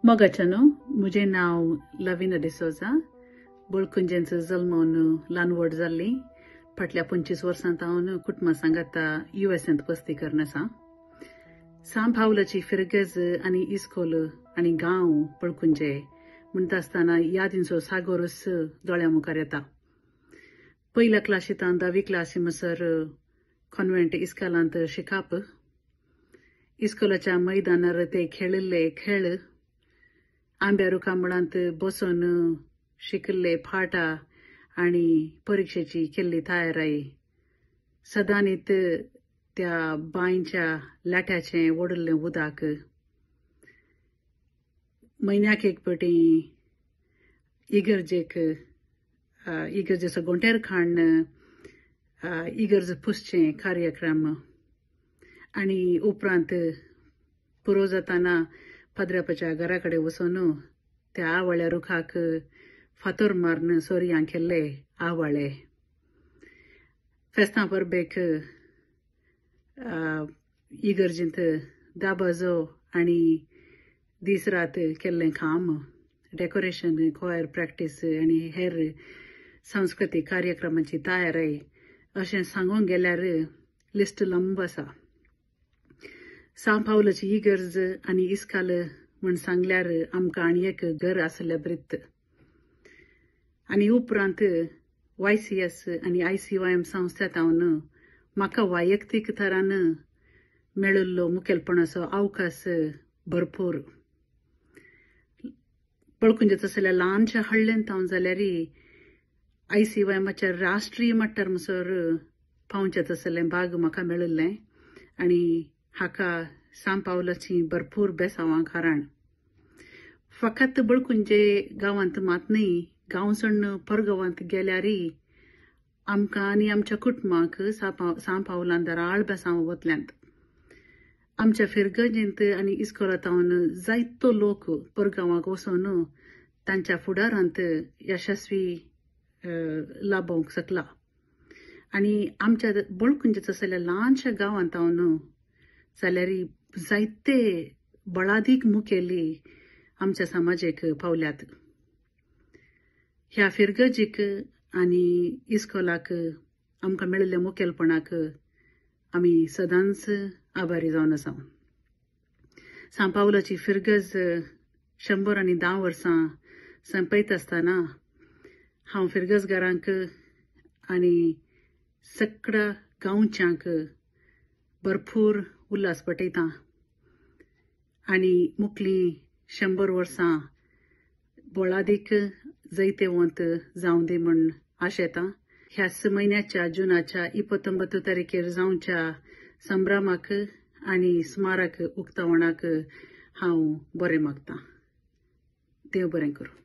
मोगाचनो मुझे नाव लविना डिसोजा बुळकुंजेंचो जल्मवन ल्हानवड जाल्ली फाटल्या 25 वर्सांत हांव कुटुंबा सांगात USAंत वस्ती करनासा सांब हावलाची फिरगज आनी इस्कोल आनी गांव पळकुंजे म्हणटा आसतना यादींचो सागोरस दोळ्या मुखार येता. पयल्या क्लासींत 10वी क्लासी म्हणसर कॉन्व्हेंट इस्कॉलांत शिकाप. इस्कोलाच्या मैदानार ते खेळिल्ले खेळ, आंब्या रुखा मुळांत बसून शिकिल्ले पाठ आनी परीक्षेची केल्ली तयारी, सदांनीत त्या बांयच्या लाट्याचें ओडिल्लें उदक, म्हयन्याक एक फावटी इगर्जेचो घोंटेर खाण इगर्ज पुसचें कार्यक्रम आनी उपरांत पुरो जाताना पाद्र्यापाच्या घरा कडेन वचून त्या आवाळ्या रुखाक फातर मारून सोरयां केल्ले आवाळे. फेस्तां परबेक इगर्जींत दाबाजो आनी दीस रात केल्लें काम, डेकोरेशन, कोयर प्रॅक्टीस आनी हेर सांस्कृतीक कार्यक्रमांची तयारी अशें सांगूंक गेल्यार लिस्ट लंब आसा. सांब हावलाची इगर्ज आनी इस्काल म्हण सांगल्यार आमकां आनी एक घर आसल्या ब्रित. आनी उपरांत YCS आनी ICYM संस्थेंत हांव म्हाका वैयक्तीक तरान मेळिल्लो मुखेलपणाचो अवकाश भरपूर. पळकुंजेचो असल्या ल्हानशा हळ्ळेंत हांव जाल्यार ICYMच्या राष्ट्रीय मट्टार म्हणसर पावंचें असलें भाग म्हाका मेळिल्लें आनी हाका सांब हावलाची भरपूर बेसांवां कारण. फकत बळकुंजे गांवांत मात न्ही, गांवसण परगांवांत गेल्यारय आमकां आनी आमच्या कुटुंबाक सांब हावलांत राळ बेसांव वतल्यांत. आमच्या फिरगजींत आनी इस्कोलांत हांव जायतो लोक परगांवाक वचून तांच्या फुडारांत यशस्वी लाभोवंक शकला. आनी आमच्या बळकुंजेचो असल्या ल्हानशा गांवांत हांव जाल्यार जायते बळादीक मुखेली आमच्या समाजाक पावल्यात. ह्या फिरगजीक आनी इस्कोलाक आमकां मेळिल्ल्या मुखेलपणाक आमी सदांच आभारी जावन आसा. सांब हावलाची फिरगज 110 वर्सां संपयत आसतना हांव फिरगजगारांक आनी सगळ्या गांवच्यांक भरपूर उल्हास पटयतां आनी मुखलीं 100 वर्सां बोळादीक जैतेवंत जावं दी म्हूण आशेतां. ह्याच म्हयन्याच्या जुनाच्या 29 तारखेर जावच्या संभ्रमाक आनी स्मारक उक्तावणाक हांव बरें मागतां. देव बरें करूं.